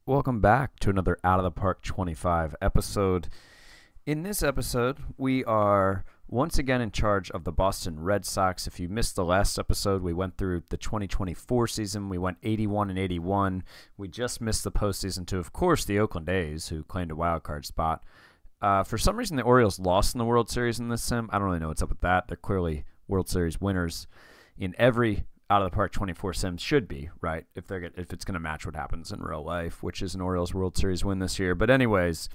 welcome back to another Out of the Park 25 episode. In this episode, we are once again in charge of the Boston Red Sox. If you missed the last episode, we went through the 2024 season. We went 81 and 81. We just missed the postseason to, of course, the Oakland A's, who claimed a wild card spot. For some reason, the Orioles lost in the World Series in this sim. I don't really know what's up with that. They're clearly World Series winners in every Out of the Park 24 sims should be, right? If it's going to match what happens in real life, which is an Orioles World Series win this year. But anyways,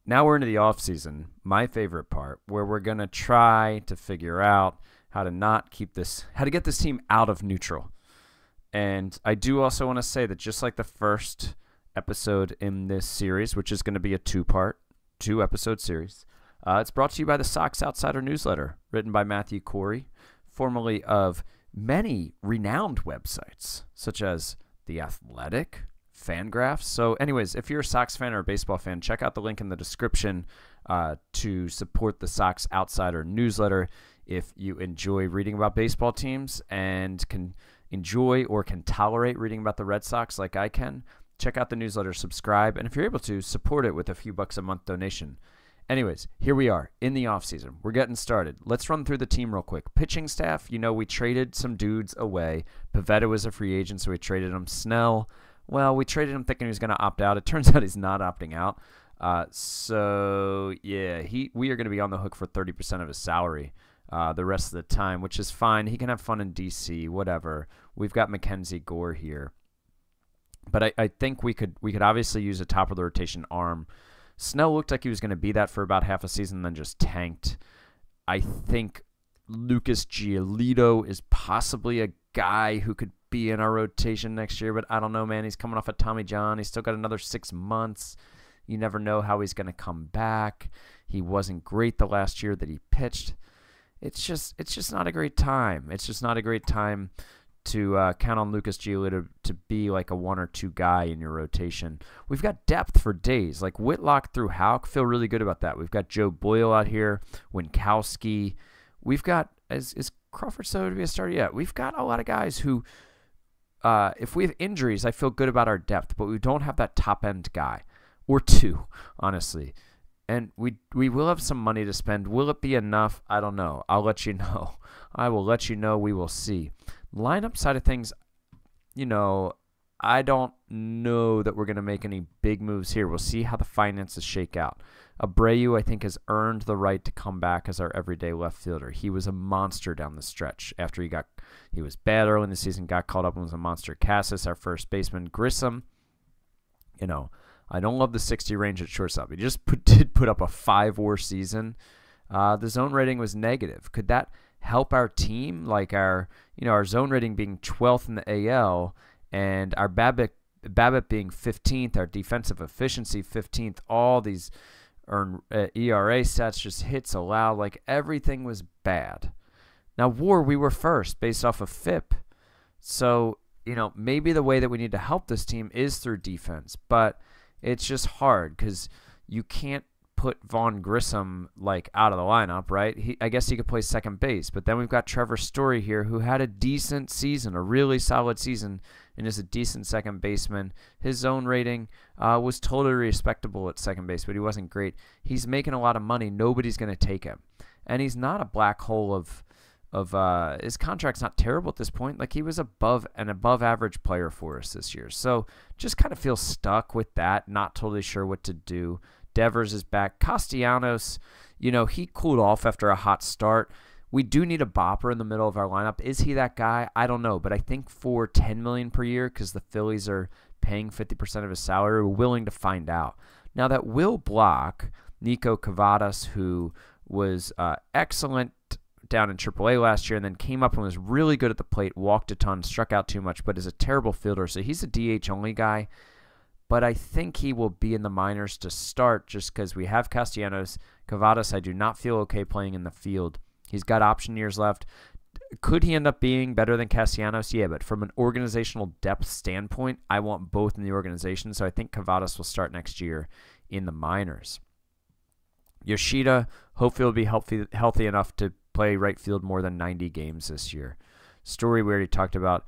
now we're into the offseason, my favorite part, where we're going to try to figure out how to get this team out of neutral. And I do also want to say that just like the first episode in this series, which is going to be a two-episode series, it's brought to you by the Sox Outsider newsletter, written by Matthew Corey, formerly of many renowned websites, such as The Athletic, Fangraphs. So anyways, if you're a Sox fan or a baseball fan, check out the link in the description to support the Sox Outsider newsletter if you enjoy reading about baseball teams and can enjoy or can tolerate reading about the Red Sox like I can. Check out the newsletter, subscribe, and if you're able to, support it with a few bucks a month donation. Anyways, here we are in the offseason. We're getting started. Let's run through the team real quick. Pitching staff, we traded some dudes away. Pivetta was a free agent, so we traded him. Snell, well, we traded him thinking he was going to opt out. It turns out he's not opting out. We are going to be on the hook for 30% of his salary the rest of the time, which is fine. He can have fun in D.C., whatever. We've got Mackenzie Gore here. But I think we could obviously use a top-of-the-rotation arm. Snell looked like he was going to be that for about half a season, then just tanked. I think Lucas Giolito is possibly a guy who could be in our rotation next year, but I don't know, man. He's coming off a Tommy John. He's still got another 6 months. You never know how he's going to come back. He wasn't great the last year that he pitched. It's just not a great time. It's just not a great time to count on Lucas Giolito to be like a 1 or 2 guy in your rotation. We've got depth for days. Like Whitlock through Houck, feel really good about that. We've got Joe Boyle out here, Winkowski. We've got, is Crawford so to be a starter? Yeah, we've got a lot of guys who, if we have injuries, I feel good about our depth, but we don't have that top-end guy. Or 2, honestly. And we will have some money to spend. Will it be enough? I don't know. I'll let you know. I will let you know. We will see. Lineup side of things, I don't know that we're going to make any big moves here. We'll see how the finances shake out. Abreu, I think, has earned the right to come back as our everyday left fielder. He was a monster down the stretch after he was bad early in the season, got called up and was a monster. Cassis, our first baseman. Grissom, I don't love the 60 range at shortstop. He just did put up a 5 WAR season. The zone rating was negative. Could that help our team? Like our zone rating being 12th in the AL and our BABIP being 15th, our defensive efficiency 15th, all these ERA stats, just hits allowed, like everything was bad. Now WAR, we were first based off of FIP. So, maybe the way that we need to help this team is through defense, but it's just hard because you can't put Vaughn Grissom out of the lineup, right? I guess he could play second base, but then we've got Trevor Story here who had a decent season, a really solid season, and is a decent second baseman. His zone rating was totally respectable at second base, but he wasn't great. He's making a lot of money. Nobody's going to take him, and he's not a black hole of his contract's not terrible at this point. Like, he was above average player for us this year. So just kind of feel stuck with that, not totally sure what to do. Devers is back. Castellanos, he cooled off after a hot start. We do need a bopper in the middle of our lineup. Is he that guy? I don't know, but I think for $10 million per year, because the Phillies are paying 50% of his salary, we're willing to find out. Now that will block Nico Cavadas, who was excellent down in AAA last year and then came up and was really good at the plate, walked a ton, struck out too much, but is a terrible fielder. So he's a DH only guy. But I think he will be in the minors to start just because we have Castellanos. Cavadas, I do not feel okay playing in the field. He's got option years left. Could he end up being better than Castellanos? Yeah, but from an organizational depth standpoint, I want both in the organization. So I think Cavadas will start next year in the minors. Yoshida, hopefully will be healthy enough to play right field more than 90 games this year. Story we already talked about.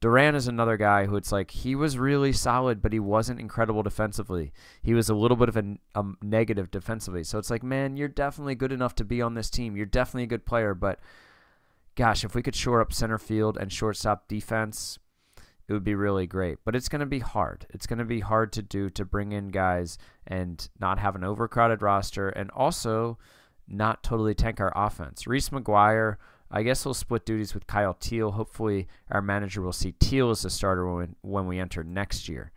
Duran is another guy who it's like he was really solid, but he wasn't incredible defensively. He was a little bit of a negative defensively. So it's like, man, you're definitely good enough to be on this team. You're definitely a good player, but gosh, if we could shore up center field and shortstop defense, it would be really great. But it's going to be hard. It's going to be hard to do, to bring in guys and not have an overcrowded roster and also not totally tank our offense. Reese McGuire, I guess he'll split duties with Kyle Teal. Hopefully our manager will see Teal as a starter when we enter next year.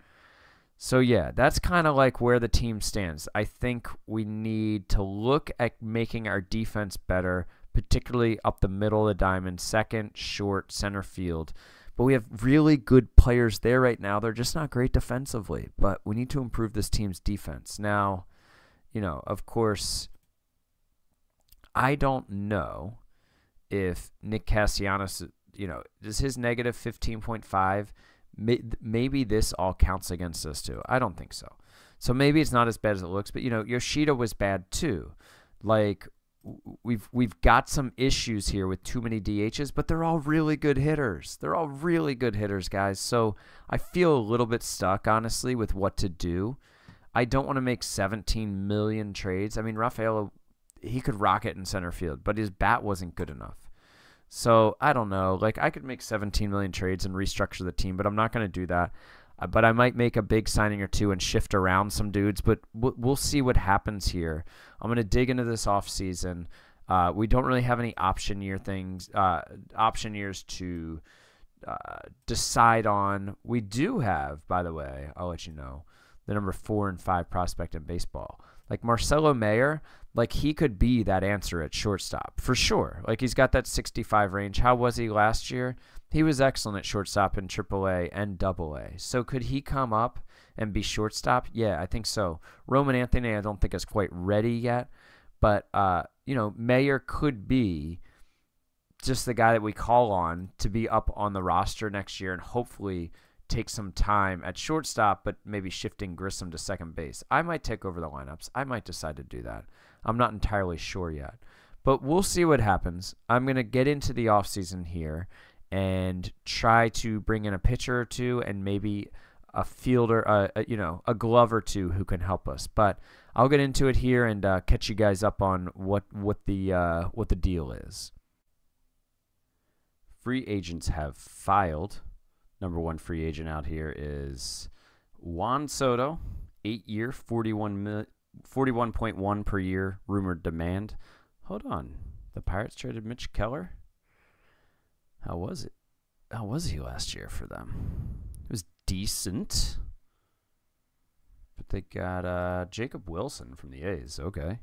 So yeah, that's kind of like where the team stands. I think we need to look at making our defense better, particularly up the middle of the diamond, second, short, center field. But we have really good players there right now. They're just not great defensively, but we need to improve this team's defense. Now, of course, I don't know if Nick Castellanos, does his negative 15.5, maybe this all counts against us too. I don't think so. So maybe it's not as bad as it looks, but Yoshida was bad too. Like we've got some issues here with too many DHs, but they're all really good hitters. They're all really good hitters, guys. So I feel a little bit stuck, honestly, with what to do. I don't want to make 17 million trades. I mean, Rafael, he could rock it in center field, but his bat wasn't good enough. So I don't know. Like I could make 17 million trades and restructure the team, but I'm not going to do that. But I might make a big signing or two and shift around some dudes, but we'll see what happens here. I'm going to dig into this offseason. We don't really have any option years to decide on. We do have, by the way, I'll let you know, the number 4 and 5 prospect in baseball. Like Marcelo Mayer, like he could be that answer at shortstop for sure. Like he's got that 65 range. How was he last year? He was excellent at shortstop in AAA and AA. So could he come up and be shortstop? Yeah, I think so. Roman Anthony, I don't think is quite ready yet, but Mayer could be just the guy that we call on to be up on the roster next year and hopefully take some time at shortstop, but maybe shifting Grissom to second base. I might take over the lineups. I might decide to do that. I'm not entirely sure yet, but we'll see what happens. I'm going to get into the offseason here and try to bring in a pitcher or two and maybe a fielder, a glove or two who can help us. But I'll get into it here and catch you guys up on what the deal is. Free agents have filed. Number 1 free agent out here is Juan Soto, 8-year, 41.1 per year, rumored demand. Hold on, the Pirates traded Mitch Keller. How was it? How was he last year for them? It was decent, but they got Jacob Wilson from the A's. Okay,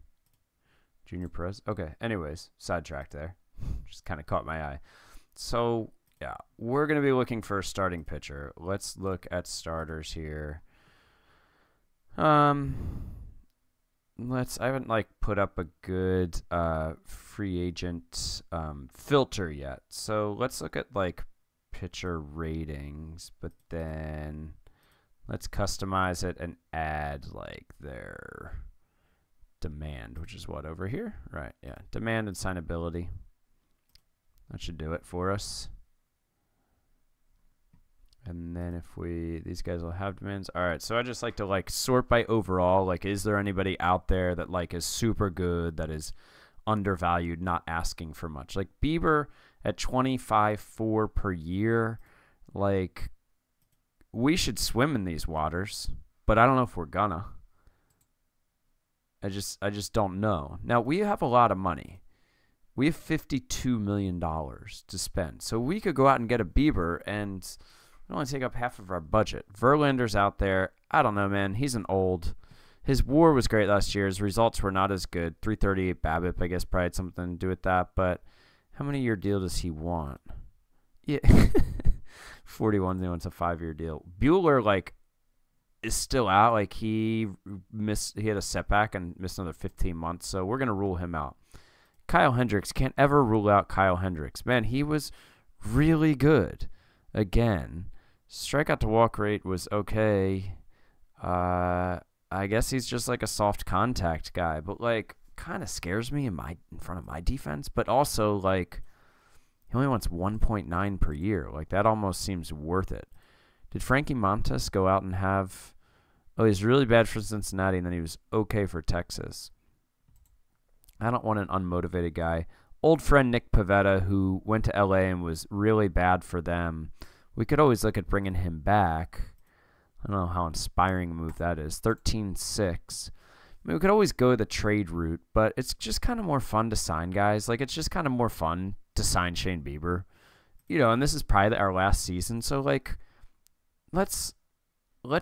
Junior Perez. Okay, anyways, sidetracked there. Just kind of caught my eye. So. Yeah, we're going to be looking for a starting pitcher. Let's look at starters here. I haven't put up a good free agent filter yet. So let's look at pitcher ratings, but then let's customize it and add their demand, which is what over here? Right, yeah, demand and signability. That should do it for us. And then these guys will have demands. All right, so I just like to sort by overall. Is there anybody out there that is super good, that is undervalued, not asking for much? Bieber at 25.4 per year. We should swim in these waters, but I don't know if we're gonna. I just don't know. Now we have a lot of money. We have $52 million to spend, so we could go out and get a Bieber and only take up half of our budget. Verlander's out there. I don't know, man. He's an old. His WAR was great last year. His results were not as good. 338 BABIP, I guess, probably had something to do with that. But how many year deal does he want? Yeah, 41. He wants a 5-year deal. Bueller is still out. He had a setback and missed another 15 months. So we're gonna rule him out. Kyle Hendricks, can't ever rule out Kyle Hendricks. Man, he was really good. Again. Strikeout to walk rate was okay. I guess he's just a soft contact guy, but kind of scares me in front of my defense. But also He only wants 1.9 per year. Like, that almost seems worth it. Did Frankie Montas go out and have... Oh, he's really bad for Cincinnati, and then he was okay for Texas. I don't want an unmotivated guy. Old friend Nick Pivetta, who went to LA and was really bad for them. We could always look at bringing him back. I don't know how inspiring a move that is. 13-6. I mean, we could always go the trade route, but it's just kind of more fun to sign guys. Like, it's just kind of more fun to sign Shane Bieber. You know, and this is probably our last season, so, like, let's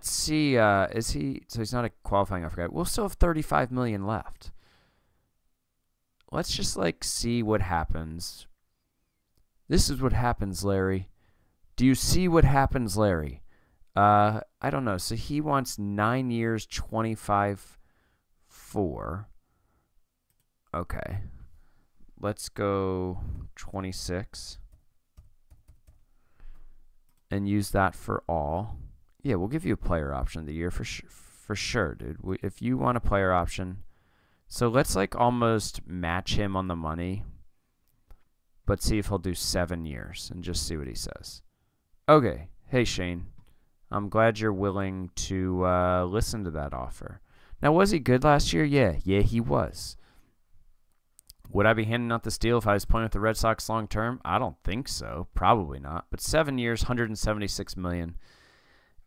see, is he, so he's not a qualifying offer guy. We'll still have $35 million left. Let's just, like, see what happens. This is what happens, Larry. Do you see what happens, Larry? I don't know. So he wants 9 years, 25.4. Okay. Let's go 26. And use that for all. Yeah, we'll give you a player option of the year for sure, dude. If you want a player option. So let's, like, almost match him on the money. But see if he'll do 7 years and just see what he says. Okay. Hey, Shane. I'm glad you're willing to listen to that offer. Now, was he good last year? Yeah. Yeah, he was. Would I be handing out this deal if I was playing with the Red Sox long term? I don't think so. Probably not. But 7 years, $176 million.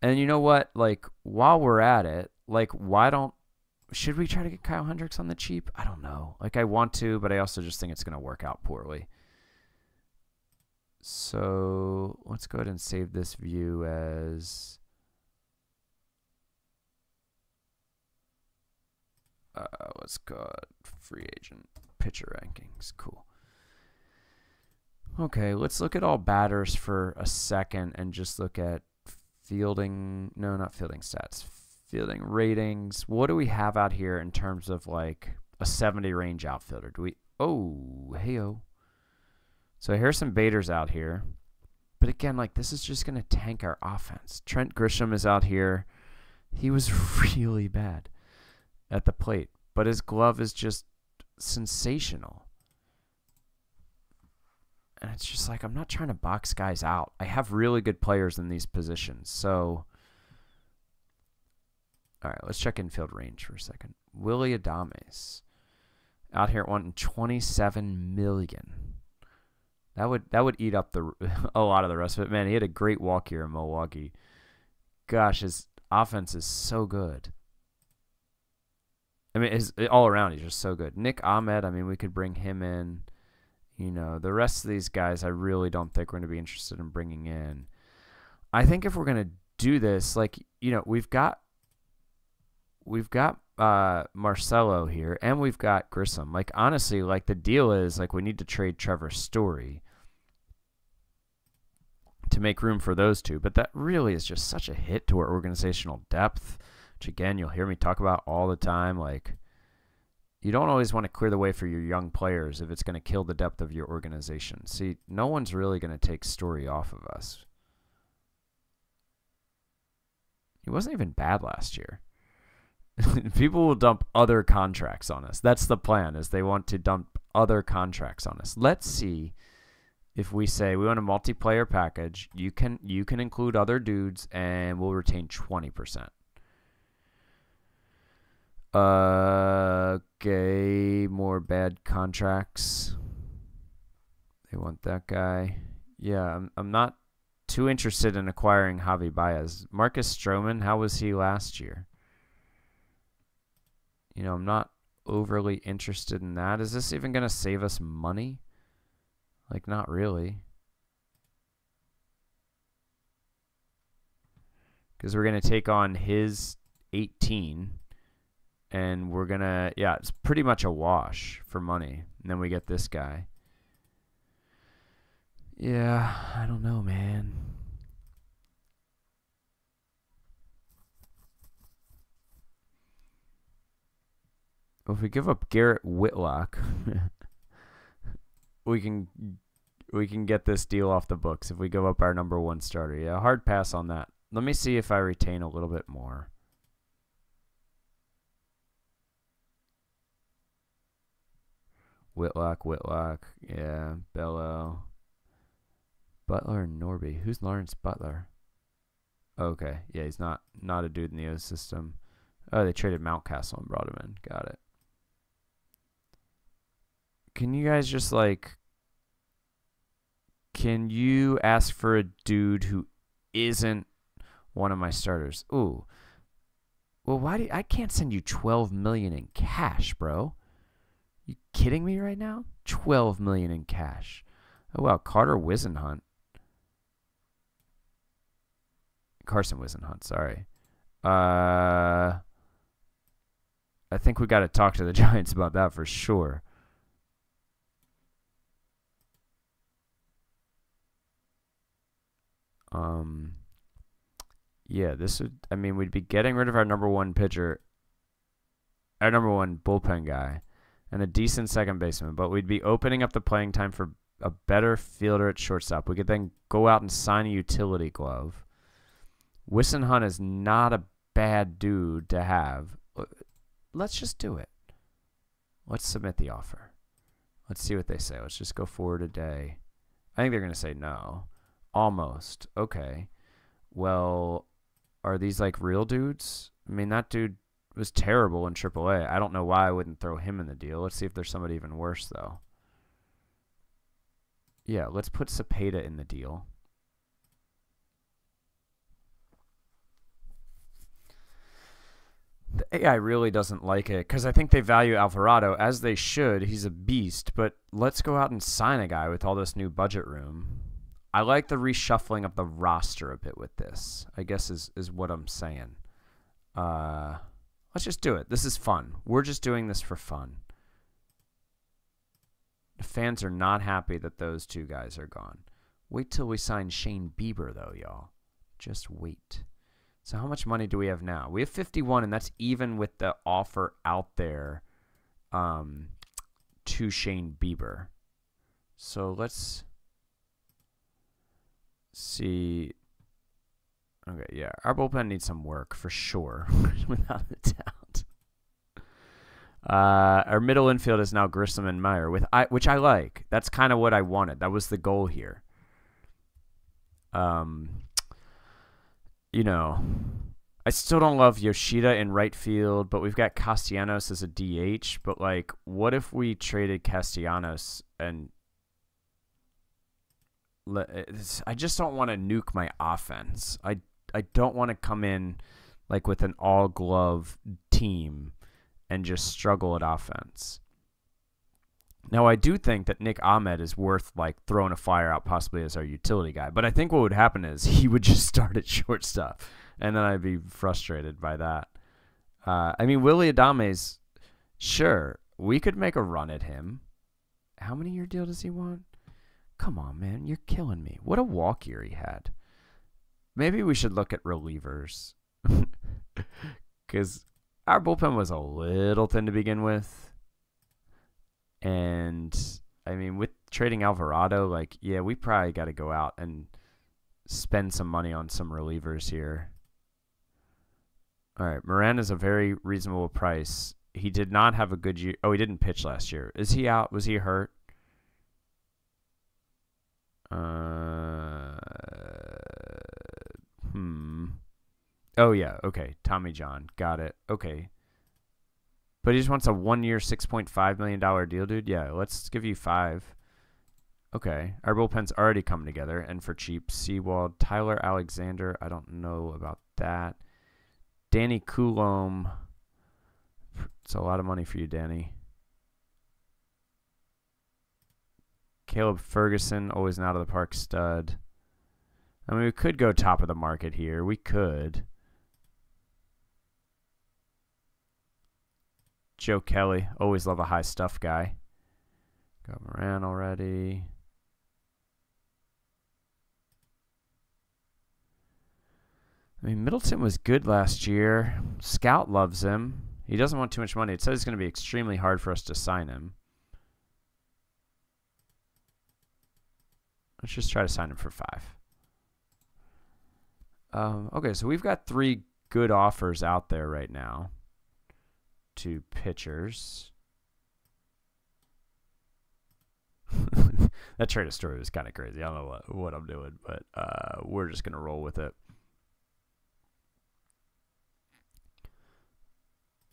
And you know what? Like, while we're at it, like, should we try to get Kyle Hendricks on the cheap? I don't know. Like, I want to, but I also just think it's going to work out poorly. So let's go ahead and save this view as let's go free agent pitcher rankings. Cool. Okay, let's look at all batters for a second and just look at fielding. No, not fielding stats. Fielding ratings. What do we have out here in terms of, like, a 70 range outfielder? Do we? Oh, hey-oh. So here's some baiters out here. But again, like, this is just going to tank our offense. Trent Grisham is out here. He was really bad at the plate. But his glove is just sensational. And it's just like, I'm not trying to box guys out. I have really good players in these positions. So, all right, let's check infield range for a second. Willie Adames out here wanting $27 million. That would eat up a lot of the rest of it. Man, he had a great walk here in Milwaukee. Gosh, his offense is so good. I mean, all around, he's just so good. Nick Ahmed, I mean, we could bring him in. You know, the rest of these guys, I really don't think we're going to be interested in bringing in. I think if we're going to do this, like, you know, we've got Marcelo here, and we've got Grissom. Like, honestly, like, the deal is, like, we need to trade Trevor Story to make room for those two. But that really is just such a hit to our organizational depth, which, again, you'll hear me talk about all the time. Like, you don't always want to clear the way for your young players if it's going to kill the depth of your organization. See, no one's really going to take Story off of us. He wasn't even bad last year. People will dump other contracts on us. That's the plan, is they want to dump other contracts on us. Let's see if we say we want a multiplayer package. You can include other dudes, and we'll retain 20%. Okay, more bad contracts. They want that guy. Yeah, I'm not too interested in acquiring Javi Baez. Marcus Stroman, how was he last year? You know, I'm not overly interested in that. Is this even going to save us money? Like, not really. Because we're going to take on his 18. And we're going to, yeah, it's pretty much a wash for money. And then we get this guy. Yeah, I don't know, man. If we give up Garrett Whitlock, we can get this deal off the books if we give up our number one starter. Yeah, hard pass on that. Let me see if I retain a little bit more. Whitlock, yeah, Bello. Butler and Norby. Who's Lawrence Butler? Okay, yeah, he's not a dude in the O system. Oh, they traded Mountcastle and brought him in. Got it. Can you guys just like... Can you ask for a dude who isn't one of my starters? Ooh. Well, why do I can't send you $12 million in cash, bro? You kidding me right now? $12 million in cash. Oh wow, Carter Wisenhunt. Carson Wisenhunt, sorry. I think we got to talk to the Giants about that for sure. Yeah, this would, I mean, we'd be getting rid of our number one pitcher, our number one bullpen guy, and a decent second baseman, but we'd be opening up the playing time for a better fielder at shortstop. We could then go out and sign a utility glove. Wisenhunt is not a bad dude to have. Let's just do it. Let's submit the offer. Let's see what they say. Let's just go forward a day. I think they're going to say no. Almost. Okay. Well, are these like real dudes? I mean, that dude was terrible in AAA. I don't know why I wouldn't throw him in the deal. Let's see if there's somebody even worse, though. Yeah, let's put Cepeda in the deal. The AI really doesn't like it because I think they value Alvarado, as they should. He's a beast, but let's go out and sign a guy with all this new budget room. I like the reshuffling of the roster a bit with this, I guess is what I'm saying. Let's just do it. This is fun. We're just doing this for fun. The fans are not happy that those two guys are gone. Wait till we sign Shane Bieber, though, y'all. Just wait. So how much money do we have now? We have 51, and that's even with the offer out there to Shane Bieber. So let's see. Okay, yeah. Our bullpen needs some work for sure, without a doubt. Our middle infield is now Grissom and Meyer, which I like. That's kind of what I wanted. That was the goal here. You know, I still don't love Yoshida in right field, but we've got Castellanos as a DH. But, like, what if we traded Castellanos and... I just don't want to nuke my offense. I don't want to come in, like, with an all-glove team and just struggle at offense. Now, I do think that Nick Ahmed is worth, like, throwing a flyer out possibly as our utility guy. But I think what would happen is he would just start at shortstop, and then I'd be frustrated by that. I mean, Willie Adame's, sure, we could make a run at him. How many year deal does he want? Come on, man, you're killing me. What a walk year he had. Maybe we should look at relievers. Because our bullpen was a little thin to begin with. And, I mean, with trading Alvarado, like, yeah, we probably got to go out and spend some money on some relievers here. All right, Moran is a very reasonable price. He did not have a good year. Oh, he didn't pitch last year. Is he out? Was he hurt? Oh, yeah, okay. Tommy John. Got it. Okay. But he just wants a 1-year, $6.5 million deal, dude? Yeah, let's give you 5. Okay. Our bullpen's already come together, and for cheap. Seawald, Tyler Alexander. I don't know about that. Danny Coulomb. It's a lot of money for you, Danny. Caleb Ferguson, always an out-of-the-park stud. I mean, we could go top of the market here. We could. Joe Kelly, always love a high stuff guy. Got Moran already. I mean, Middleton was good last year. Scout loves him. He doesn't want too much money. It says it's going to be extremely hard for us to sign him. Let's just try to sign him for 5. Okay, so we've got 3 good offers out there right now to pitchers. That trader story was kind of crazy. I don't know what I'm doing, but we're just going to roll with it.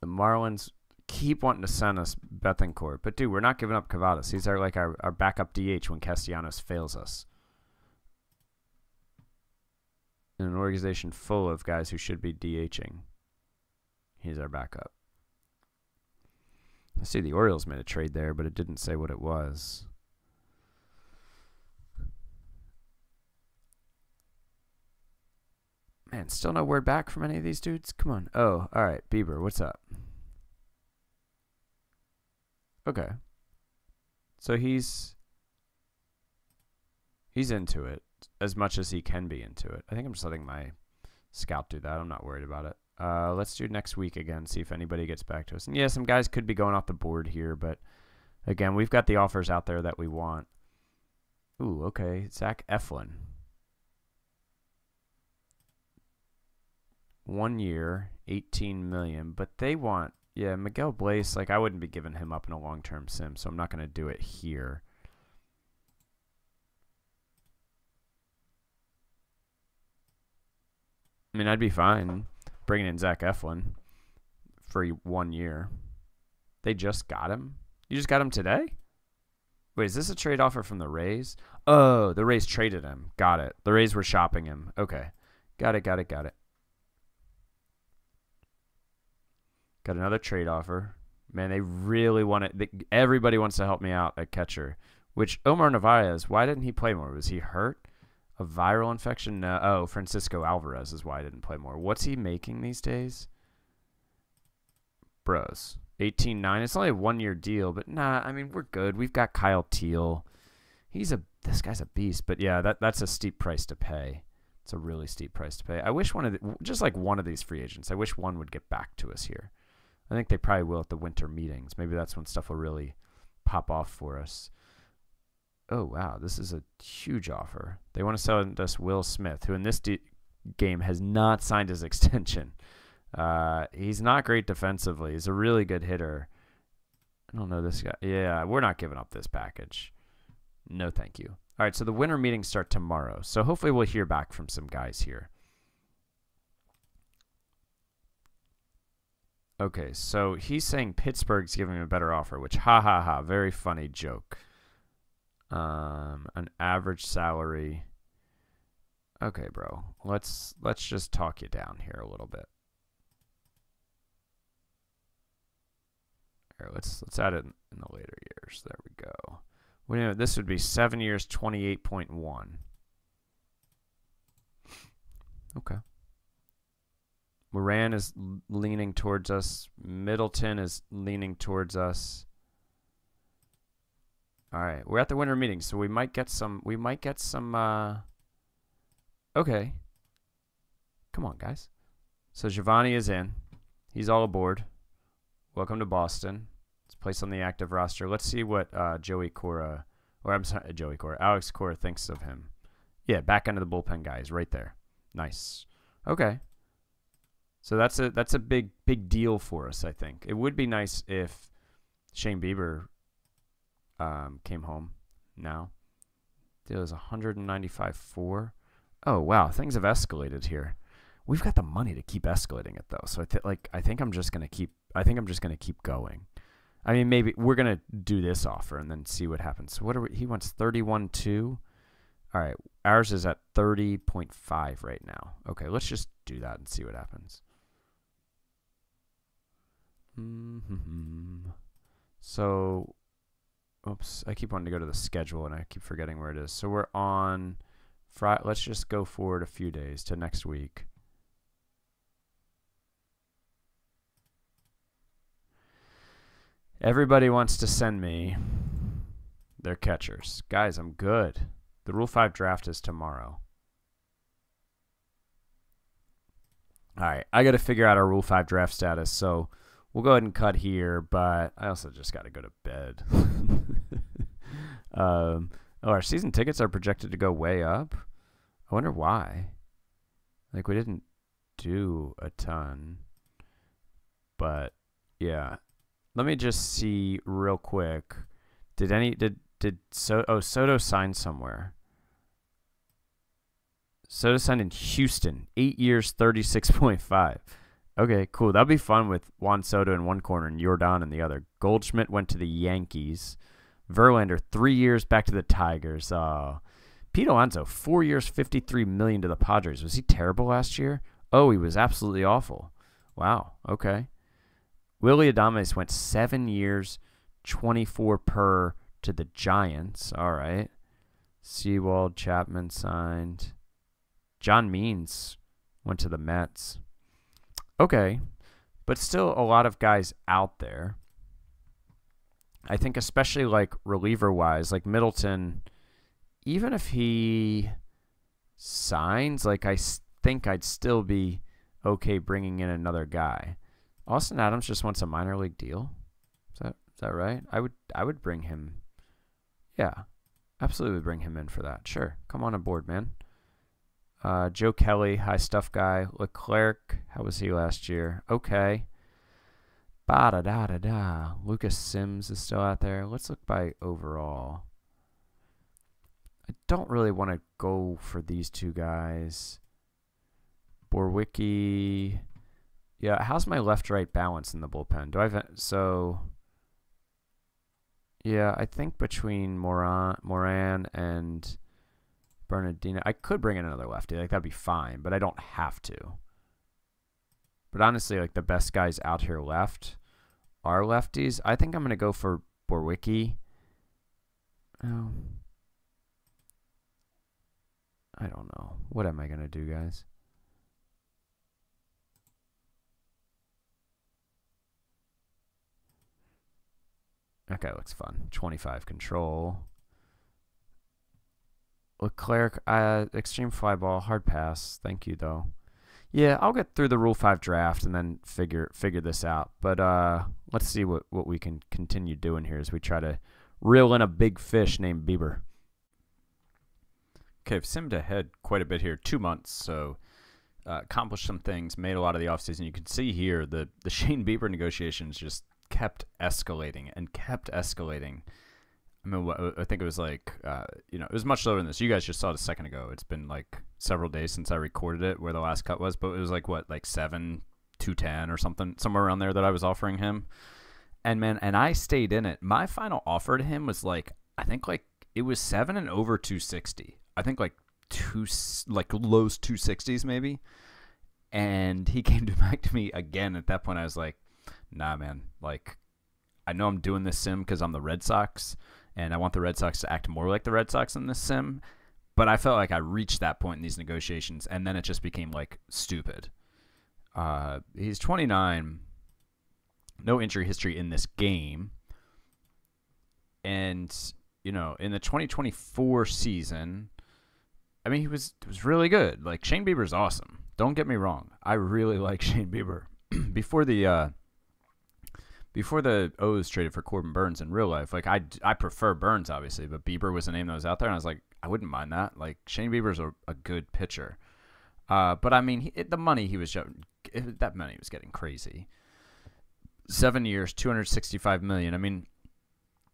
The Marlins keep wanting to send us Bethancourt, but dude, we're not giving up Cavadas. He's our backup DH when Castellanos fails us. In an organization full of guys who should be DHing, he's our backup. I see the Orioles made a trade there, but it didn't say what it was. Man, still no word back from any of these dudes? Come on. Oh, all right. Bieber, what's up? Okay. So he's into it as much as he can be into it. I think I'm just letting my scout do that. I'm not worried about it. Let's do next week again, see if anybody gets back to us. And yeah, some guys could be going off the board here, but again, we've got the offers out there that we want. Ooh, okay. Zach Eflin. 1 year, $18 million, but they want, yeah, Miguel Blaze, like I wouldn't be giving him up in a long-term sim, so I'm not going to do it here. I mean, I'd be fine bringing in Zach Eflin for 1 year. They just got him? You just got him today? Wait, is this a trade offer from the Rays? Oh, the Rays traded him. Got it. The Rays were shopping him. Okay. Got it. Got another trade offer. Man, they really want it. Everybody wants to help me out at catcher. Which, Omar Narvaez, why didn't he play more? Was he hurt? A viral infection? No. Oh, Francisco Alvarez is why I didn't play more. What's he making these days? Bros. 18.9. It's only a 1 year deal, but nah, I mean, we're good. We've got Kyle Teal. This guy's a beast, but yeah, that's a steep price to pay. It's a really steep price to pay. I wish just like one of these free agents, I wish one would get back to us here. I think they probably will at the winter meetings. Maybe that's when stuff will really pop off for us. Oh, wow. This is a huge offer. They want to sell us Will Smith, who in this game has not signed his extension. He's not great defensively. He's a really good hitter. I don't know this guy. Yeah, we're not giving up this package. No, thank you. All right, so the winter meetings start tomorrow. So hopefully we'll hear back from some guys here. Okay, so he's saying Pittsburgh's giving him a better offer, which very funny joke. An average salary. Okay, bro. Let's just talk you down here a little bit. Here, let's add it in the later years. There we go. Well, this would be 7 years, 28.1. Okay. Moran is leaning towards us. Middleton is leaning towards us. All right, we're at the winter meeting, so we might get some. Okay. Come on, guys. So Giovanni is in. He's all aboard. Welcome to Boston. It's placed on the active roster. Let's see what Alex Cora thinks of him. Yeah, back into the bullpen guys, right there. Nice. Okay. So that's a big deal for us, I think. It would be nice if Shane Bieber came home now. Deal is 195.4. Oh wow, things have escalated here. We've got the money to keep escalating it though. So I think I'm just gonna keep going. I mean, maybe we're gonna do this offer and then see what happens. So he wants 31.2. All right, ours is at 30.5 right now. Okay, let's just do that and see what happens. So, oops, I keep wanting to go to the schedule and I keep forgetting where it is. So we're on Friday. Let's just go forward a few days to next week. Everybody wants to send me their catchers. Guys, I'm good. The Rule 5 draft is tomorrow. All right, I got to figure out our Rule 5 draft status, so we'll go ahead and cut here, but I also just got to go to bed. Our season tickets are projected to go way up. I wonder why. Like, we didn't do a ton, but yeah. Let me just see real quick. Did Soto signed somewhere. Soto signed in Houston, 8 years, 36.5. Okay, cool. That'll be fun with Juan Soto in one corner and Jordan in the other. Goldschmidt went to the Yankees. Verlander, 3 years back to the Tigers. Pete Alonso, 4 years, $53 million to the Padres. Was he terrible last year? Oh, he was absolutely awful. Wow. Okay. Willie Adames went 7 years, 24 per to the Giants. All right. Sewald, Chapman signed. John Means went to the Mets. Okay. But still a lot of guys out there. I think especially like reliever-wise, like Middleton, even if he signs, like I think I'd still be okay bringing in another guy. Austin Adams just wants a minor league deal. Is that right? I would bring him. Yeah, absolutely bring him in for that. Sure, come on aboard, man. Joe Kelly, high stuff guy. Leclerc, how was he last year? Okay. Ba-da-da-da-da. Lucas Sims is still out there. Let's look by overall. I don't really want to go for these two guys. Borwicki. Yeah, how's my left-right balance in the bullpen? Yeah, I think between Moran and Bernardino, I could bring in another lefty. Like, that'd be fine, but I don't have to. But honestly, like, the best guys out here left are lefties. I think I'm going to go for Borwicki. Oh. I don't know. What am I going to do, guys? Okay, looks fun. 25 control. Leclerc, extreme fly ball, hard pass. Thank you, though. Yeah, I'll get through the Rule 5 draft and then figure this out. But let's see what we can continue doing here as we try to reel in a big fish named Bieber. Okay, I've simmed ahead quite a bit here. 2 months, so accomplished some things, made a lot of the offseason. You can see here the Shane Bieber negotiations just kept escalating and kept escalating. I mean, I think it was like, it was much lower than this. You guys just saw it a second ago. It's been like several days since I recorded it where the last cut was, but it was like, like 7-210 or something, somewhere around there that I was offering him. And man, and I stayed in it. My final offer to him was like, I think like it was 7 and over 260. I think like lows 260s maybe. And he came back to me again. At that point, I was like, nah, man, like I know I'm doing this sim because I'm the Red Sox and I want the Red Sox to act more like the Red Sox in this sim. But I felt like I reached that point in these negotiations, and then it just became like stupid. He's 29, no injury history in this game. And, in the 2024 season, I mean, he was really good. Like, Shane Bieber's awesome. Don't get me wrong. I really like Shane Bieber. Before the O's traded for Corbin Burns in real life, like I prefer Burns, obviously, but Bieber was a name that was out there, and I was like, I wouldn't mind that. Like, Shane Bieber's a good pitcher. But, I mean, the money that money was getting crazy. 7 years, $265 million. I mean,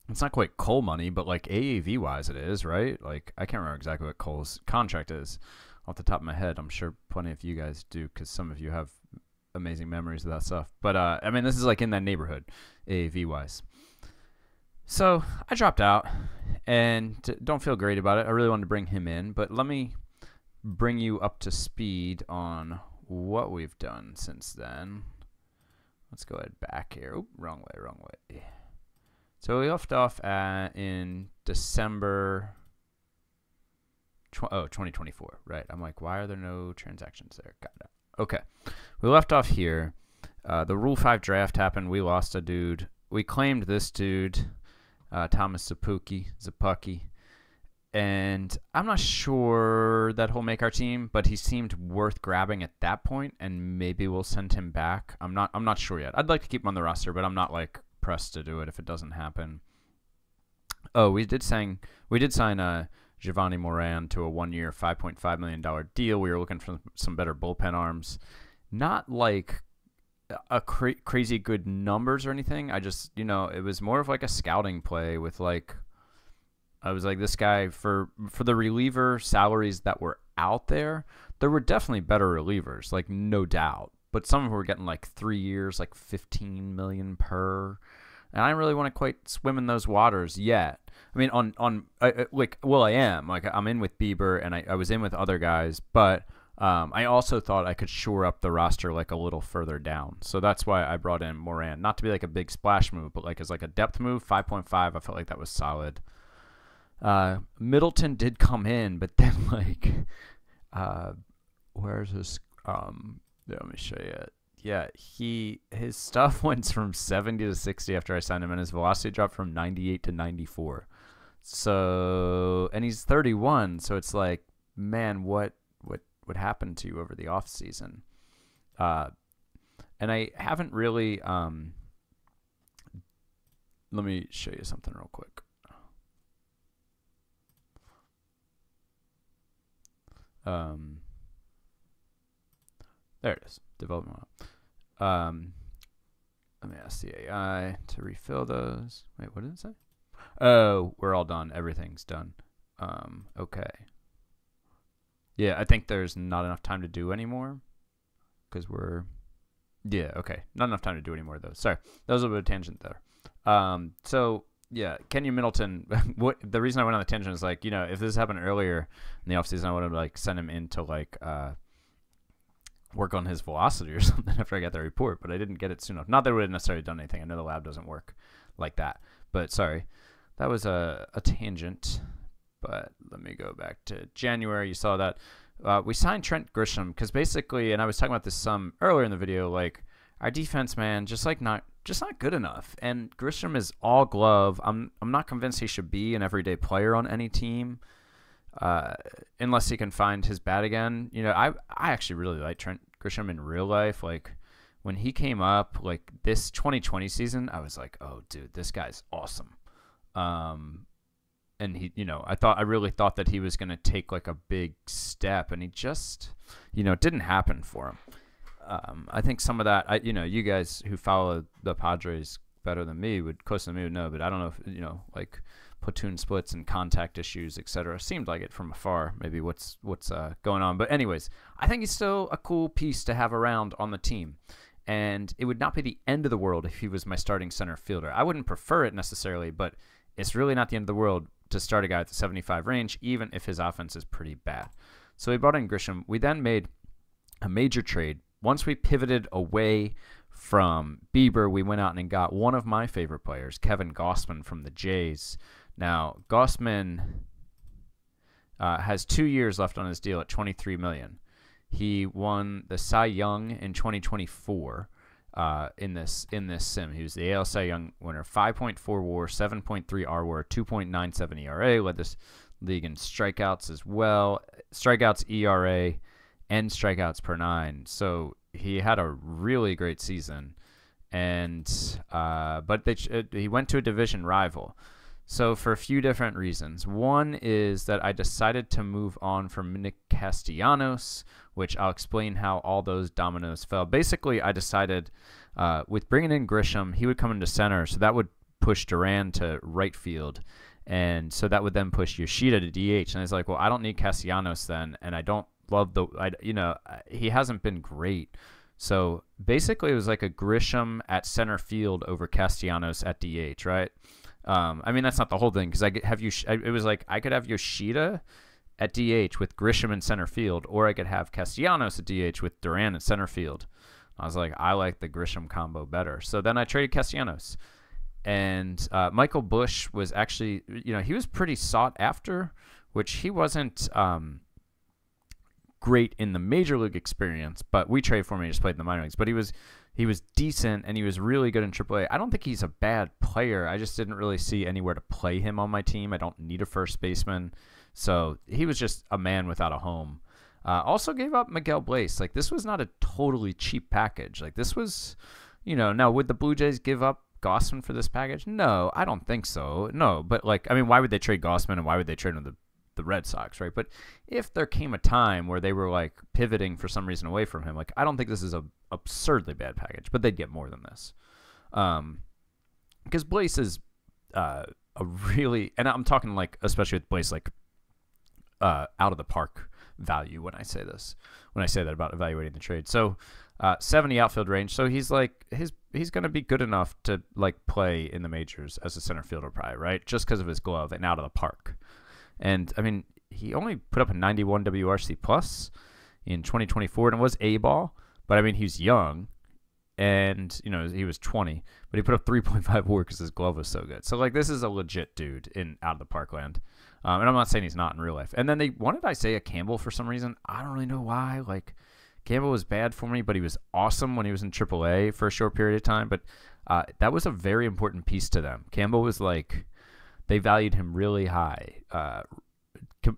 it's not quite Cole money, but, like, AAV-wise it is, right? Like, I can't remember exactly what Cole's contract is off the top of my head. I'm sure plenty of you guys do because some of you have amazing memories of that stuff. But, I mean, this is, like, in that neighborhood, AAV-wise. So, I dropped out and don't feel great about it. I really wanted to bring him in, but let me bring you up to speed on what we've done since then. Let's go ahead back here. Oop, wrong way. So we left off in December 2024, right? I'm like, why are there no transactions there? Got it. Okay. We left off here. The Rule 5 draft happened. We lost a dude. We claimed this dude, Thomas Zapucki. And I'm not sure that he'll make our team, but he seemed worth grabbing at that point, and maybe we'll send him back. I'm not sure yet. I'd like to keep him on the roster, but I'm not like pressed to do it if it doesn't happen. Oh, we did sign Giovanni Moran to a 1-year, $5.5 million deal. We were looking for some better bullpen arms. Not like a crazy good numbers or anything. I just, it was more of like a scouting play with like, I was like, this guy, for the reliever salaries that were out there were definitely better relievers, like no doubt. But some of them were getting like 3 years, like $15 million per. And I don't really want to quite swim in those waters yet. I mean, I am. Like, I'm in with Bieber, and I was in with other guys, but I also thought I could shore up the roster like a little further down. So that's why I brought in Moran. Not to be like a big splash move, but like as like a depth move, 5.5, I felt like that was solid. Middleton did come in, but then like, where's his, let me show you it. Yeah, his stuff went from 70 to 60 after I signed him, and his velocity dropped from 98 to 94. So, and he's 31, so it's like, man, what happened to you over the off season? And I haven't really. Let me show you something real quick. There it is. Development. Let me ask the AI to refill those. Wait, what did it say? Oh, we're all done. Everything's done. Okay. Yeah, I think there's not enough time to do anymore because we're. Yeah, okay. Not enough time to do anymore though. Sorry, that was a bit of a tangent there. So yeah, Kenyon Middleton. The reason I went on the tangent is like, if this happened earlier in the offseason, I would have like sent him in to like work on his velocity or something after I got the report, but I didn't get it soon enough. Not that it would have necessarily done anything. I know the lab doesn't work like that. But sorry, that was a tangent. But let me go back to January. You saw that we signed Trent Grisham because basically, and I was talking about this some earlier in the video, like our defense, man, just not good enough. And Grisham is all glove. I'm not convinced he should be an everyday player on any team. Unless he can find his bat again. I actually really like Trent Grisham in real life. Like when he came up, like this 2020 season, I was like, oh dude, this guy's awesome. And he, I really thought that he was going to take like a big step, and he just, didn't happen for him. I think some of that, you guys who follow the Padres better than me closer than me would know, but I don't know if, like platoon splits and contact issues, etc. Seemed like it from afar, maybe what's going on. But anyways, I think he's still a cool piece to have around on the team. And it would not be the end of the world if he was my starting center fielder. I wouldn't prefer it necessarily, but it's really not the end of the world to start a guy at the 75 range, even if his offense is pretty bad. So we brought in Grisham. We then made a major trade. Once we pivoted away from Bieber, we went out and got one of my favorite players, Kevin Gausman from the Jays. Now, Gausman has 2 years left on his deal at $23 million. He won the Cy Young in 2024 in this sim. He was the AL Cy Young winner, 5.4 WAR, 7.3 RWAR, 2.97 ERA. Led this league in strikeouts as well, strikeouts, ERA, and strikeouts per 9. So he had a really great season, and but he went to a division rival. So for a few different reasons. One is that I decided to move on from Nick Castellanos, which I'll explain how all those dominoes fell. Basically, I decided with bringing in Grisham, he would come into center, so that would push Duran to right field, and so that would then push Yoshida to DH. And I was like, well, I don't need Castellanos then, and I don't love he hasn't been great. So basically, it was like a Grisham at center field over Castellanos at DH, right? I mean, that's not the whole thing, because it was like I could have Yoshida at DH with Grisham in center field, or I could have Castellanos at DH with Duran at center field. I was like, I like the Grisham combo better. So then I traded Castellanos. And Michael Busch was actually, he was pretty sought after, which he wasn't great in the major league experience, but we traded for him. He just played in the minor leagues. But he was decent, and he was really good in AAA. I don't think he's a bad player. I just didn't really see anywhere to play him on my team. I don't need a first baseman. So he was just a man without a home. Also gave up Miguel Bleis. Like, this was not a totally cheap package. Like, this was, now would the Blue Jays give up Gausman for this package? No, I don't think so. No, but like, I mean, why would they trade Gausman, and why would they trade him to the Red Sox, right? But if there came a time where they were like pivoting for some reason away from him, like, I don't think this is a absurdly bad package, but they'd get more than this. Because Bleis is a really, and I'm talking like especially with Blaze, like out of the park value when I say this, when I say that about evaluating the trade. So 70 outfield range. So he's like he's going to be good enough to like play in the majors as a center fielder, probably, right? Just because of his glove and out of the park. And I mean, he only put up a 91 WRC plus in 2024, and it was A ball. But I mean, he's young, and you know he was 20, but he put up 3.5 WAR because his glove was so good. So like this is a legit dude in out of the park land. And I'm not saying he's not in real life. And then they wanted Isaiah Campbell for some reason. I don't really know why. Like Campbell was bad for me, but he was awesome when he was in AAA for a short period of time. But that was a very important piece to them. Campbell was like, they valued him really high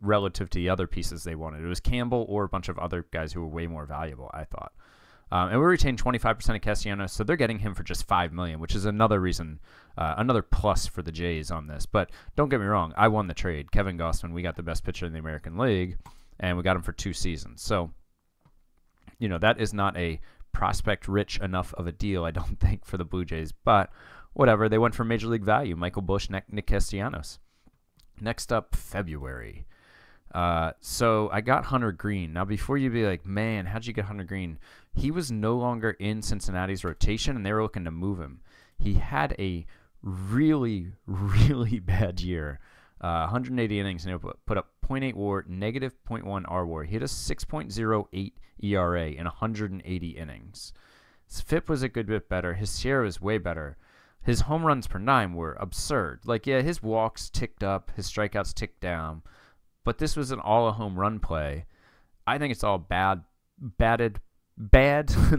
relative to the other pieces they wanted. It was Campbell or a bunch of other guys who were way more valuable, I thought. And we retained 25% of Castellanos, so they're getting him for just $5 million, which is another reason, another plus for the Jays on this. But don't get me wrong, I won the trade. Kevin Gausman, we got the best pitcher in the American League, and we got him for 2 seasons. So, you know, that is not a prospect-rich enough of a deal, I don't think, for the Blue Jays. But whatever, they went for Major League value. Michael Busch, Nick Castellanos. Next up, February. So I got Hunter Green. Now, before you be like, man, how'd you get Hunter Green? He was no longer in Cincinnati's rotation, and they were looking to move him. He had a really, really bad year. 180 innings, and he put up 0.8 WAR, negative 0.1 RWAR. He had a 6.08 ERA in 180 innings. His FIP was a good bit better. His SIERA was way better. His home runs per 9 were absurd. Like, yeah, his walks ticked up, his strikeouts ticked down. But this was all a home run play. I think it's all bad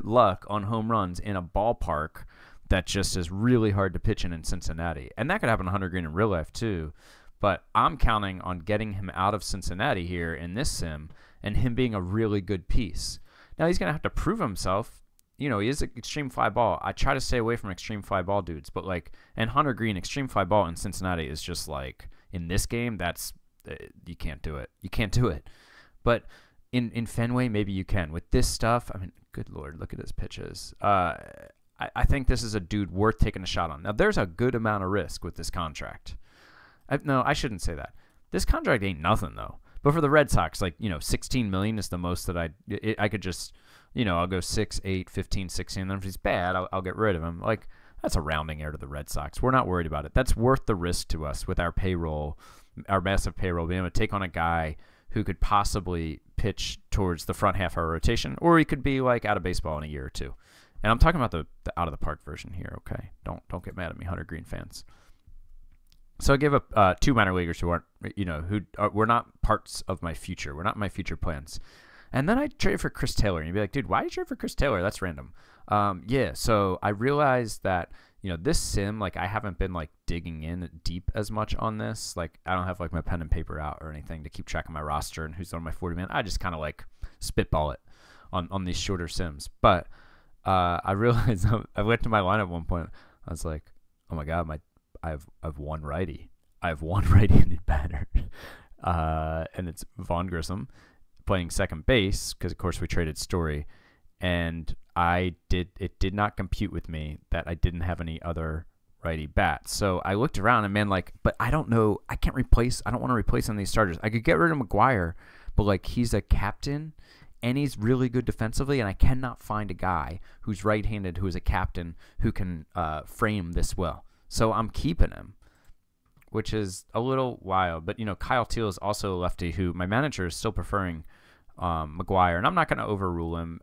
luck on home runs in a ballpark that just is really hard to pitch in Cincinnati. And that could happen to Hunter Green in real life too. But I'm counting on getting him out of Cincinnati here in this sim and him being a really good piece. Now he's going to have to prove himself. You know, he is an extreme fly ball. I try to stay away from extreme fly ball dudes. But like, and Hunter Green, extreme fly ball in Cincinnati is just like, in this game, that's, you can't do it. You can't do it. But in Fenway, maybe you can. With this stuff, I mean, good Lord, look at his pitches. I think this is a dude worth taking a shot on. Now, there's a good amount of risk with this contract. No, I shouldn't say that. This contract ain't nothing, though. But for the Red Sox, like, you know, $16 million is the most that I could just, you know, I'll go 6, 8, 15, 16. And then if he's bad, I'll get rid of him. Like, that's a rounding error to the Red Sox. We're not worried about it. That's worth the risk to us with our payroll, our massive payroll, being able to take on a guy who could possibly pitch towards the front half of our rotation, or he could be like out of baseball in a year or two. And I'm talking about the out of the park version here, okay? Don't get mad at me, Hunter Green fans. So I gave up 2 minor leaguers who aren't, you know, were not parts of my future. We're not my future plans. And then I traded for Chris Taylor, and you'd be like, dude, why did you trade for Chris Taylor? That's random. Yeah, so I realized that, you know, this sim, like, I haven't been, like, digging in deep as much on this. Like, I don't have, like, my pen and paper out or anything to keep track of my roster and who's on my 40-man. I just kind of, like, spitball it on these shorter sims. But I realized I went to my lineup at one point. I was like, oh, my God, I've one righty. I have one right-handed batter. And it's Vaughn Grissom playing second base because, of course, we traded Story. And it did not compute with me that I didn't have any other righty bats. So I looked around and, man, like, but I don't know. I don't want to replace any of these starters. I could get rid of McGuire, but, like, he's a captain and he's really good defensively. And I cannot find a guy who's right-handed, who is a captain, who can frame this well. So I'm keeping him, which is a little wild. But, you know, Kyle Teal is also a lefty who my manager is still preferring McGuire. And I'm not going to overrule him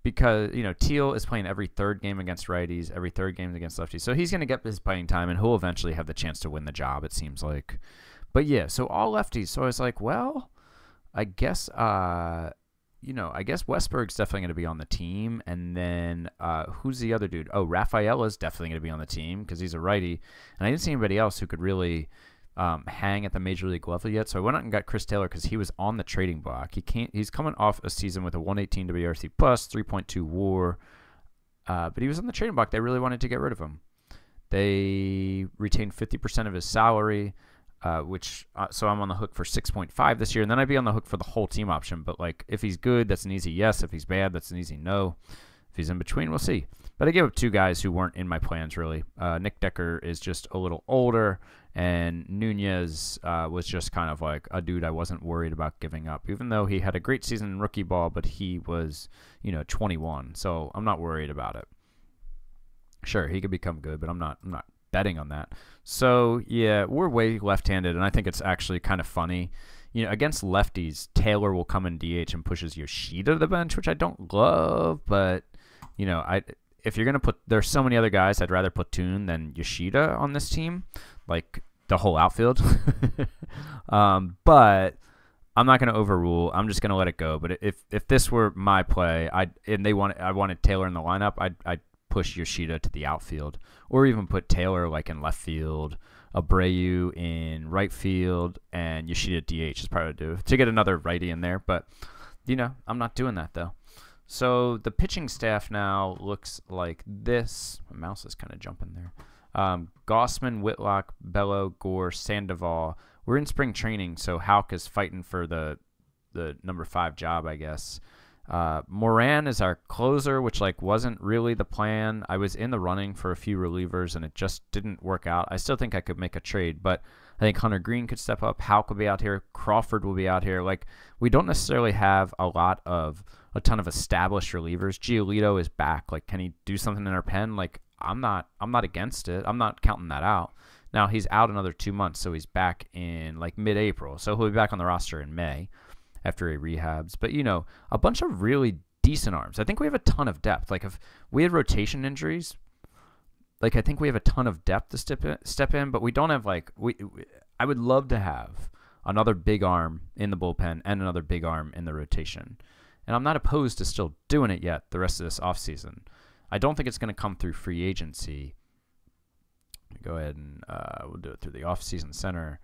because, you know, Teal is playing every third game against righties, every third game against lefties. So he's going to get his playing time, and he'll eventually have the chance to win the job, it seems like. But, yeah, so all lefties. So I was like, well, I guess you know, I guess Westberg's definitely going to be on the team. And then who's the other dude? Oh, Rafaela's definitely going to be on the team because he's a righty. And I didn't see anybody else who could really hang at the Major League level yet. So I went out and got Chris Taylor because he was on the trading block. He's coming off a season with a 118 WRC plus, 3.2 WAR. But he was on the trading block. They really wanted to get rid of him. They retained 50% of his salary. So I'm on the hook for 6.5 this year, and then I'd be on the hook for the whole team option. But, like, if he's good, that's an easy yes. If he's bad, that's an easy no. If he's in between, we'll see. But I gave up 2 guys who weren't in my plans, really. Nick Decker is just a little older, and Nunez was just kind of like a dude I wasn't worried about giving up, even though he had a great season in rookie ball, but he was, 21. So I'm not worried about it. Sure, he could become good, but I'm not betting on that. So, yeah, we're way left-handed, and I think it's actually kind of funny. Against lefties, Taylor will come in DH and pushes Yoshida to the bench, which I don't love, but, if you're going to put – there's so many other guys I'd rather platoon than Yoshida on this team, like the whole outfield. But I'm not going to overrule. I'm just going to let it go. But if this were my play, I wanted Taylor in the lineup, I'd push Yoshida to the outfield, or even put Taylor like in left field, Abreu in right field, and Yoshida DH is probably what I'd do to get another righty in there. But, I'm not doing that though. So the pitching staff now looks like this. My mouse is kind of jumping there. Gossman, Whitlock, Bello, Gore, Sandoval. We're in spring training, so Houck is fighting for the number 5 job, I guess. Moran is our closer, which wasn't really the plan. I was in the running for a few relievers, and it just didn't work out. I still think I could make a trade, but I think Hunter Green could step up. Houck will be out here. Crawford will be out here. We don't necessarily have a ton of established relievers. Giolito is back. Can he do something in our pen? I'm not against it. I'm not counting that out. Now he's out another 2 months, so he's back in mid-April. So he'll be back on the roster in May after he rehabs. But a bunch of really decent arms. I think we have a ton of depth. If we had rotation injuries, I think we have a ton of depth to step in, but we don't have I would love to have another big arm in the bullpen and another big arm in the rotation. And I'm not opposed to still doing it yet the rest of this offseason. I don't think it's going to come through free agency. Go ahead and we'll do it through the offseason center.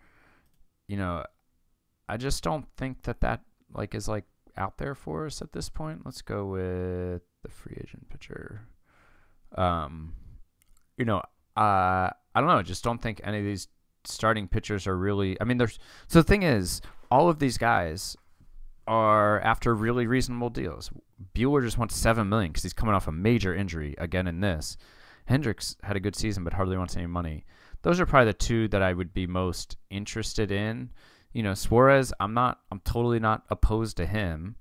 I just don't think that is out there for us at this point. Let's go with the free agent pitcher. I don't know. I just don't think any of these starting pitchers are really. So the thing is, all of these guys are after really reasonable deals. Buehler just wants $7 million because he's coming off a major injury again in this. Hendricks had a good season but hardly wants any money. Those are probably the 2 that I would be most interested in. Suarez, I'm totally not opposed to him,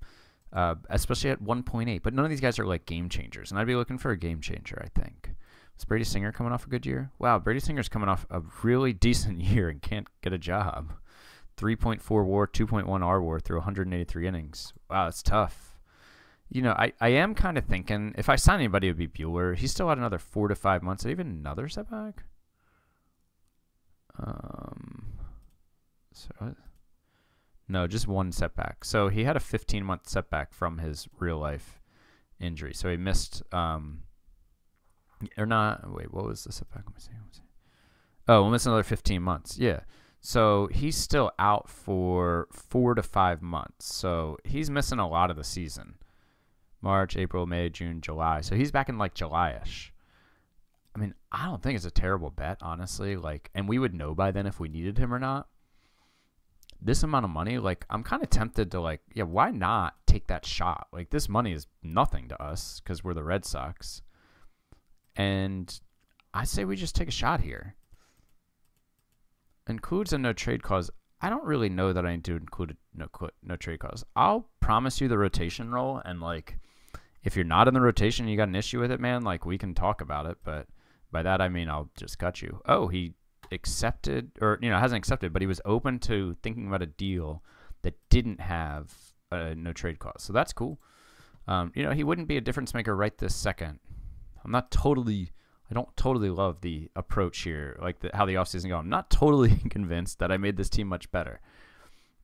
especially at 1.8. But none of these guys are game changers, and I'd be looking for a game changer, I think. Is Brady Singer coming off a good year? Wow, Brady Singer's coming off a really decent year and can't get a job. 3.4 WAR, 2.1 R WAR through 183 innings. Wow, that's tough. I am kind of thinking if I sign anybody, it would be Buehler. He's still had another 4 to 5 months. Even another setback? No, just 1 setback. So he had a 15-month setback from his real life injury. So he missed what was the setback? Let me see. Oh, we'll miss another 15 months. Yeah. So he's still out for 4 to 5 months. So he's missing a lot of the season. March, April, May, June, July. So he's back in July-ish. I don't think it's a terrible bet, honestly. And we would know by then if we needed him or not. This amount of money, I'm kind of tempted to why not take that shot? This money is nothing to us because we're the Red Sox. And I say we just take a shot here. Includes a no trade clause. I don't really know that I need to include a no trade clause. I'll promise you the rotation role, and if you're not in the rotation, you got an issue with it, man. We can talk about it, but by that I mean I'll just cut you. Oh, he accepted, or hasn't accepted, but he was open to thinking about a deal that didn't have a no trade clause, so that's cool. He wouldn't be a difference maker right this second. I don't totally love the approach here, how the offseason go. I'm not totally convinced that I made this team much better.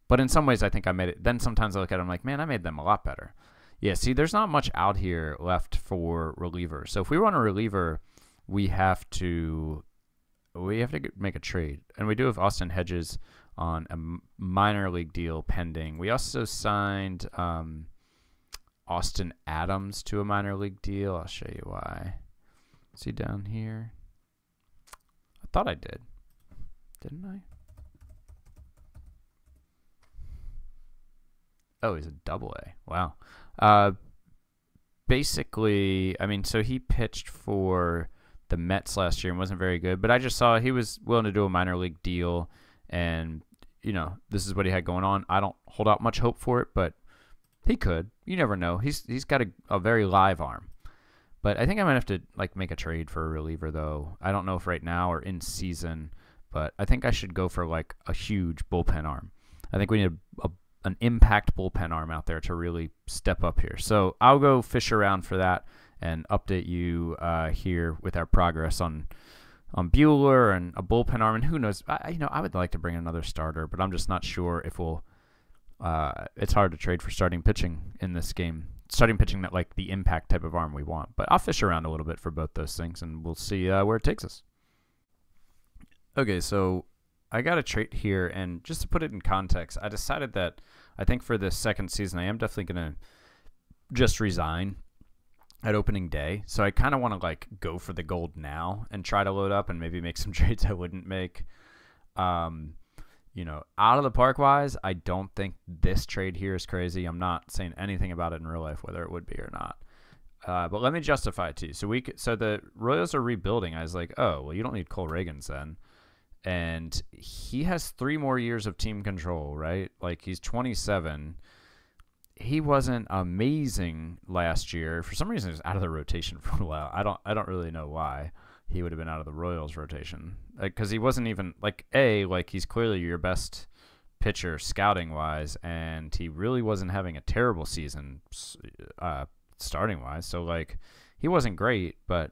But in some ways, I think I made it. Then sometimes I look at it, I'm man, I made them a lot better. Yeah, see, there's not much out here left for relievers. So if we want a reliever, we have to make a trade. And we do have Austin Hedges on a minor league deal pending. We also signed Austin Adams to a minor league deal. I'll show you why. See down here? I thought I did. Didn't I? Oh, he's a double A. Wow. basically, I mean, so he pitched for the Mets last year and wasn't very good, but I just saw he was willing to do a minor league deal, and this is what he had going on. I don't hold out much hope for it, but he could. You never know. He's got a very live arm. But I think I might have to make a trade for a reliever, though. I don't know if right now or in season, but I think I should go for a huge bullpen arm. I think we need an impact bullpen arm out there to really step up here. So I'll go fish around for that and update you here with our progress on Buehler and a bullpen arm. And who knows? I would like to bring another starter, but I'm just not sure if we'll. It's hard to trade for starting pitching in this game. Starting pitching that the impact type of arm we want. But I'll fish around a little bit for both those things, and we'll see where it takes us. Okay, so I got a trait here, and just to put it in context, I decided that I think for this second season, I am definitely going to just resign at opening day. So I kind of want to go for the gold now and try to load up and maybe make some trades I wouldn't make. Out of the park wise, I don't think this trade here is crazy. I'm not saying anything about it in real life, whether it would be or not. But let me justify it to you. So the Royals are rebuilding. I was like, oh, well, you don't need Cole Reagans then. And he has 3 more years of team control, right? He's 27. He wasn't amazing last year. For some reason, he was out of the rotation for a while. I don't really know why he would have been out of the Royals rotation, because he wasn't even he's clearly your best pitcher scouting wise, and he really wasn't having a terrible season starting wise. So he wasn't great, but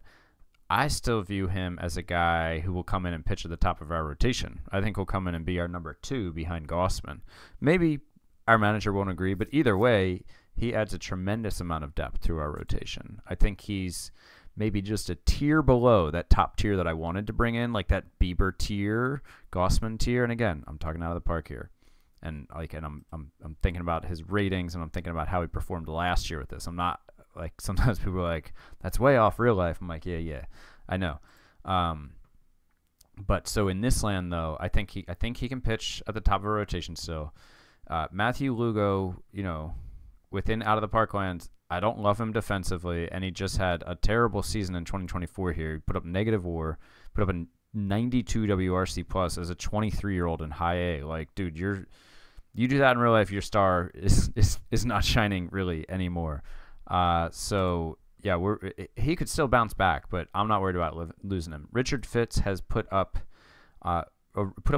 I still view him as a guy who will come in and pitch at the top of our rotation. I think he'll come in and be our number 2 behind Gausman. Maybe our manager won't agree, but either way, he adds a tremendous amount of depth to our rotation. I think he's maybe just a tier below that top tier that I wanted to bring in, that Bieber tier, Gausman tier. And again, I'm talking out of the park here. And I'm thinking about his ratings, and I'm thinking about how he performed last year with this. I'm not sometimes people are like, that's way off real life. I'm like, yeah, I know. But so in this land though, I think he can pitch at the top of a rotation still. Matthew Lugo, within out of the park lands, I don't love him defensively, and he just had a terrible season in 2024 here. He put up negative WAR, put up a 92 WRC plus as a 23-year-old in high A. Dude, you do that in real life, your star is not shining really anymore. So yeah, he could still bounce back, but I'm not worried about losing him. Richard Fitz has put up a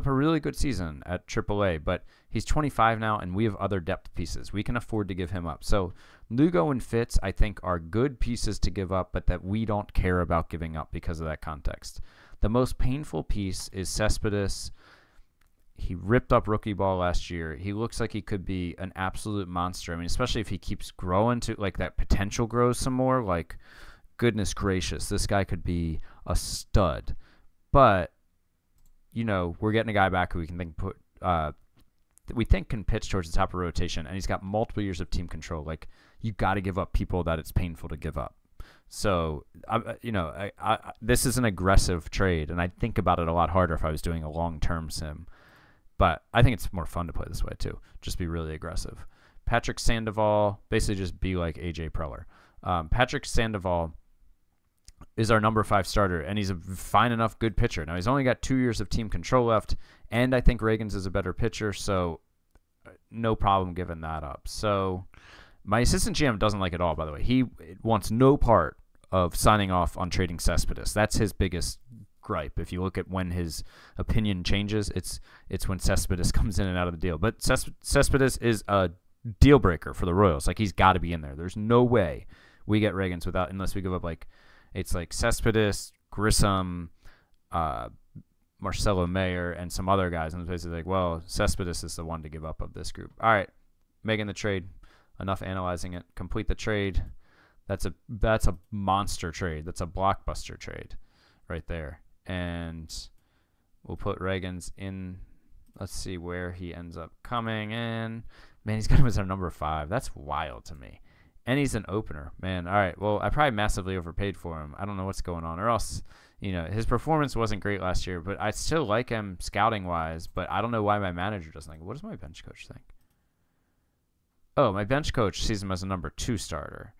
really good season at AAA, but he's 25 now, and we have other depth pieces. We can afford to give him up. So Lugo and Fitz, I think, are good pieces to give up, but that we don't care about giving up because of that context. The most painful piece is Cespedes. He ripped up rookie ball last year. He looks like he could be an absolute monster. I mean, especially if he keeps growing to that potential grows some more. Goodness gracious, this guy could be a stud. But we're getting a guy back who we think can pitch towards the top of rotation, and he's got multiple years of team control. You got to give up people that it's painful to give up. So, this is an aggressive trade, and I'd think about it a lot harder if I was doing a long-term sim. But I think it's more fun to play this way too. Just be really aggressive. Patrick Sandoval, basically just be like AJ Preller. Patrick Sandoval is our number 5 starter, and he's a fine enough good pitcher. Now, he's only got 2 years of team control left, and I think Reagans is a better pitcher, so no problem giving that up. So my assistant GM doesn't like it all, by the way. He wants no part of signing off on trading Cespedes. That's his biggest gripe. If you look at when his opinion changes, it's when Cespedes comes in and out of the deal. But Cespedes is a deal breaker for the Royals. He's got to be in there. There's no way we get Reagans unless we give up it's Cespedes, Grissom, Marcelo Mayer, and some other guys. And it's basically Cespedes is the one to give up of this group. All right, making the trade. Enough analyzing it. Complete the trade. That's a monster trade. That's a blockbuster trade right there. And we'll put Reagans in. Let's see where he ends up coming in. Man, he's got him as our number 5. That's wild to me. And he's an opener, man. All right, well, I probably massively overpaid for him. I don't know what's going on. Or else, his performance wasn't great last year, but I still like him scouting-wise, but I don't know why my manager doesn't think. What does my bench coach think? Oh, my bench coach sees him as a number 2 starter,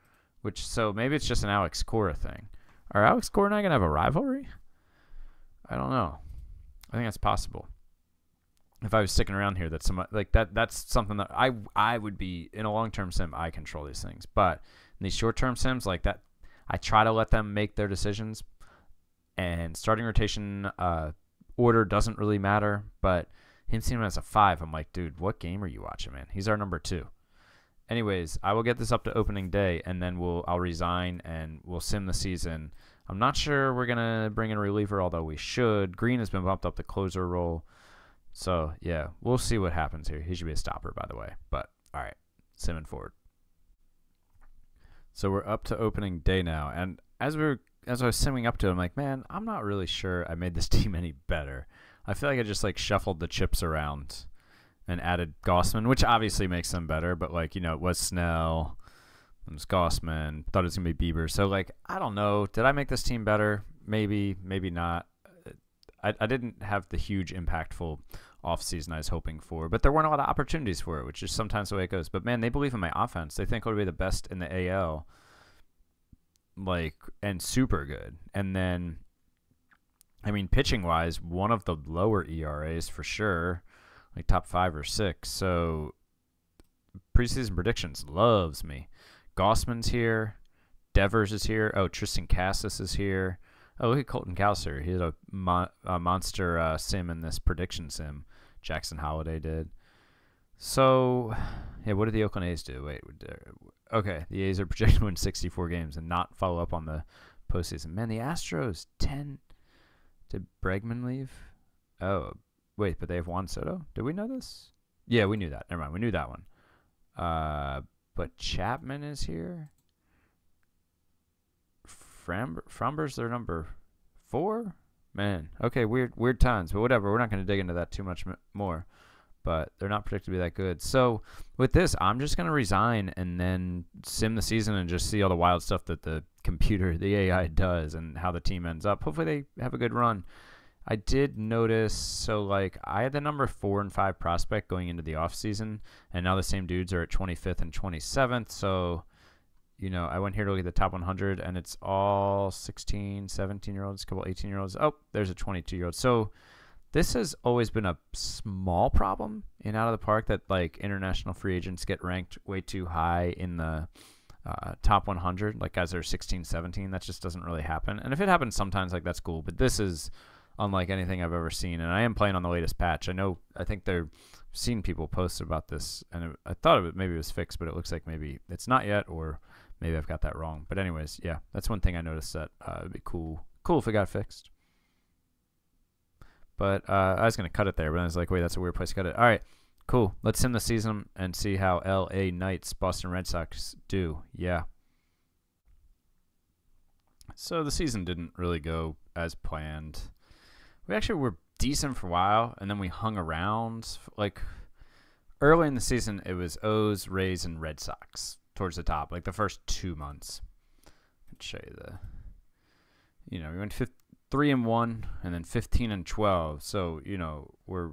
So maybe it's just an Alex Cora thing. Are Alex Cora and I going to have a rivalry? I don't know. I think that's possible. If I was sticking around here, that's something that I would be in a long-term sim. I control these things, but in these short-term sims like that, I try to let them make their decisions. And starting rotation order doesn't really matter, but him seeing him as a 5, I'm like, dude, what game are you watching, man? He's our number 2. Anyways, I will get this up to opening day, and then I'll resign and we'll sim the season. I'm not sure we're gonna bring in a reliever, although we should. Green has been bumped up the closer role, so yeah, we'll see what happens here. He should be a stopper, by the way. But all right, simming forward. So we're up to opening day now, and as I was simming up to it, I'm like, man, I'm not really sure I made this team any better. I feel like I just like shuffled the chips around and added Gossman, which obviously makes them better, but like, it was Snell, it was Gossman, thought it was going to be Bieber. So like, I don't know. Did I make this team better? Maybe, maybe not. I didn't have the huge impactful offseason I was hoping for, but there weren't a lot of opportunities for it, which is sometimes the way it goes. But man, they believe in my offense. They think it'll be the best in the AL, and super good. And then, I mean, pitching wise, one of the lower ERAs for sure, like top 5 or 6. So preseason predictions loves me. Gossman's here. Devers is here. Oh, Tristan Cassis is here. Oh, look at Colton Cowser. He had a monster sim in this prediction sim. Jackson Holiday did. So, yeah, what did the Oakland A's do? Wait, okay, the A's are projected to win 64 games and not follow up on the postseason. Man, the Astros, 10. Did Bregman leave? Oh, wait, but they have Juan Soto? Did we know this? Yeah, we knew that. Never mind, we knew that one. But Chapman is here. Framber's their number 4? Man, okay, weird times, but whatever. We're not going to dig into that too much more. But they're not predicted to be that good. So with this, I'm just going to resign and then sim the season and just see all the wild stuff that the computer, the AI does and how the team ends up. Hopefully they have a good run. I did notice, so like I had the number 4 and 5 prospect going into the offseason, and now the same dudes are at 25th and 27th. So, I went here to look at the top 100, and it's all 16, 17-year-olds, a couple 18-year-olds. Oh, there's a 22-year-old. So this has always been a small problem in Out of the Park that like international free agents get ranked way too high in the top 100, like guys that are 16, 17. That just doesn't really happen. And if it happens sometimes, like that's cool. But this is unlike anything I've ever seen. And I am playing on the latest patch. I think they're seeing people post about this, and I thought maybe it was fixed, but it looks like maybe it's not yet, or maybe I've got that wrong. But anyways, yeah, that's one thing I noticed that it'd be cool if it got fixed. But I was going to cut it there, but I was like, wait, that's a weird place to cut it. All right, cool. Let's sim the season and see how LA Knights, Boston Red Sox do. Yeah. So the season didn't really go as planned. We actually were decent for a while, and then we hung around. Like early in the season, it was O's, Rays, and Red Sox towards the top, like the first 2 months. Let's show you we went 3-1 and then 15-12. So, we're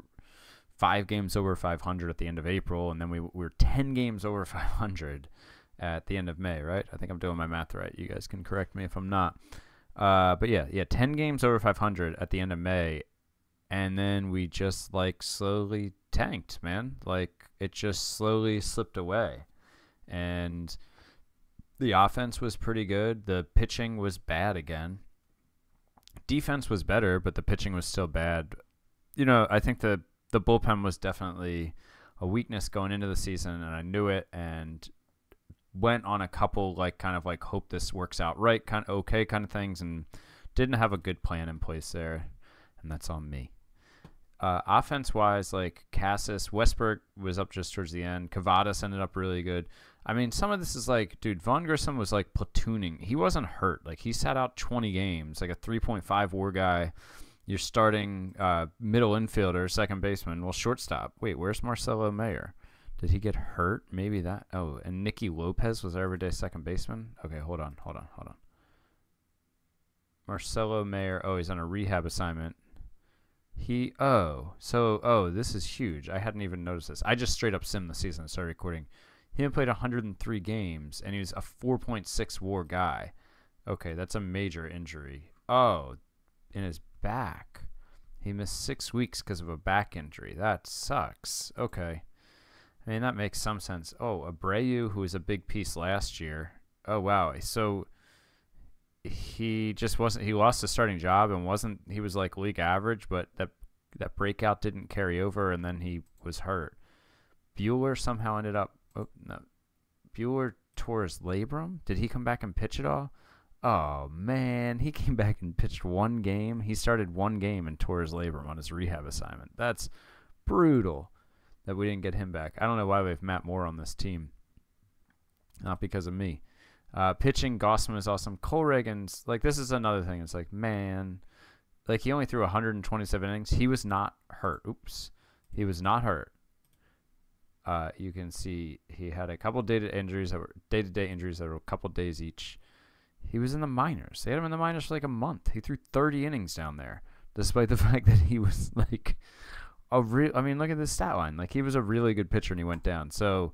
5 games over 500 at the end of April, and then we were 10 games over 500 at the end of May, right? I think I'm doing my math right. You guys can correct me if I'm not. But yeah, 10 games over 500 at the end of May, and then we just like slowly tanked, man. Like it just slowly slipped away. And the offense was pretty good. The pitching was bad again. Defense was better, but the pitching was still bad. I think the bullpen was definitely a weakness going into the season, and I knew it, and went on a couple hope this works out right, kind of okay kind of things, and didn't have a good plan in place there, and that's on me. Offense-wise, like Cassis, Westberg was up just towards the end. Cavadas ended up really good. I mean, some of this is like, dude, Vaughn Grissom was like platooning. He wasn't hurt. Like he sat out 20 games, like a 3.5 WAR guy. You're starting middle infielder, second baseman. Well, shortstop. Wait, where's Marcelo Mayer? Did he get hurt? Maybe that. Oh, and Nicky Lopez was our everyday second baseman. Okay, hold on. Marcelo Mayer. Oh, he's on a rehab assignment. This is huge. I hadn't even noticed this. I just straight up simmed the season and started recording. He only played 103 games, and he was a 4.6 WAR guy. Okay, that's a major injury. Oh, in his back. He missed 6 weeks because of a back injury. That sucks. Okay. I mean, that makes some sense. Oh, Abreu, who was a big piece last year. Oh, wow. So he just wasn't – he lost his starting job and wasn't – he was like league average, but that breakout didn't carry over, and then he was hurt. Buehler somehow ended up – oh, no. Buehler tore his labrum? Did he come back and pitch at all? Oh, man. He came back and pitched one game. He started one game and tore his labrum on his rehab assignment. That's brutal that we didn't get him back. I don't know why we have Matt Moore on this team. Not because of me. Pitching, Gossman is awesome. Cole Reagan's, like, this is another thing. It's like, man, like, he only threw 127 innings. He was not hurt. Oops. He was not hurt. You can see he had a couple day-to-day injuries that were a couple days each. He was in the minors. They had him in the minors for like a month. He threw 30 innings down there, despite the fact that he was like I mean, look at this stat line. Like, he was a really good pitcher and he went down. So,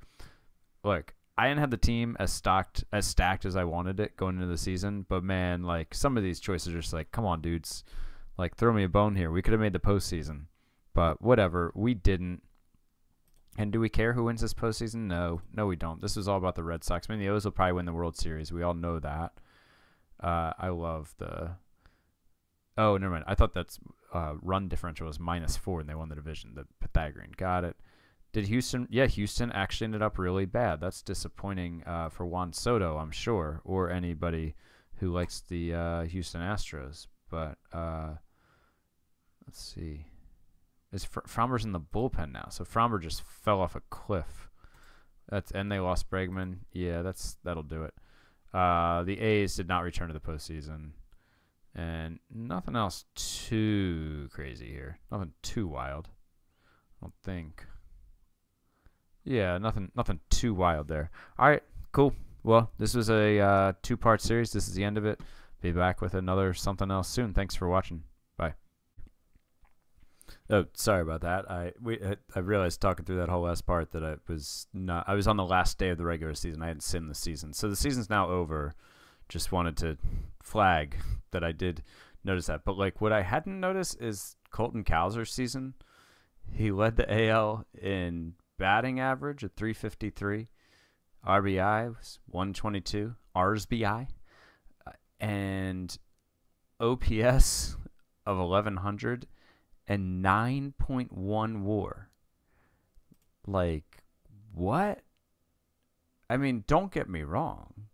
look, I didn't have the team as stacked as I wanted it going into the season. But man, like, some of these choices are just like, come on, dudes, like, throw me a bone here. We could have made the postseason, but whatever. We didn't. And do we care who wins this postseason? No, we don't. This is all about the Red Sox. I mean, the O's will probably win the World Series. We all know that. I love the. Oh, never mind. I thought that's run differential was -4 and they won the division. The Pythagorean. Got it. Did Houston? Yeah, Houston actually ended up really bad. That's disappointing for Juan Soto, I'm sure, or anybody who likes the Houston Astros. But let's see. Frommer's in the bullpen now, so Frommer just fell off a cliff. And they lost Bregman. Yeah, that'll do it. The A's did not return to the postseason. And nothing else too crazy here. Nothing too wild, I don't think. Yeah, nothing too wild there. All right, cool. Well, this was a 2-part series. This is the end of it. Be back with another something else soon. Thanks for watching. Bye. Oh, sorry about that. I realized talking through that whole last part that I was on the last day of the regular season. I hadn't seen the season. So the season's now over. Just wanted to flag that I did notice that. But like, what I hadn't noticed is Colton Cowser's season. He led the AL in batting average at 353. RBI was 122. RSBI. And OPS of 1100 and 9.1 WAR. Like, what? I mean, don't get me wrong.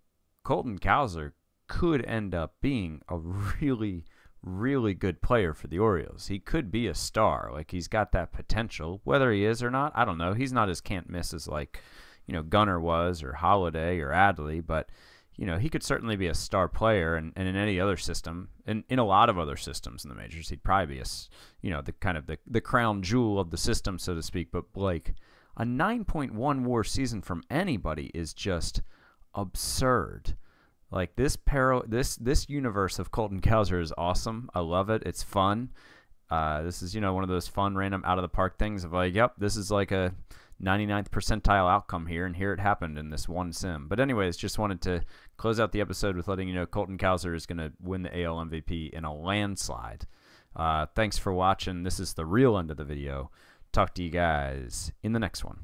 Colton Cowser could end up being a really, really good player for the Orioles. He could be a star. Like, he's got that potential. Whether he is or not, I don't know. He's not as can't miss as, like, Gunnar was, or Holiday, or Adley, but he could certainly be a star player, and in any other system, and in a lot of other systems in the majors, he'd probably be the kind of the crown jewel of the system, so to speak. But like, a 9.1 WAR season from anybody is just absurd. Like, this universe of Colton Cowser is awesome. I love it. It's fun. This is one of those fun random out of the park things of like, yep, this is like a 99th percentile outcome here, and here it happened in this one sim. But anyways, just wanted to close out the episode with letting you know Colton Cowser is going to win the AL MVP in a landslide. Thanks for watching. This is the real end of the video. Talk to you guys in the next one.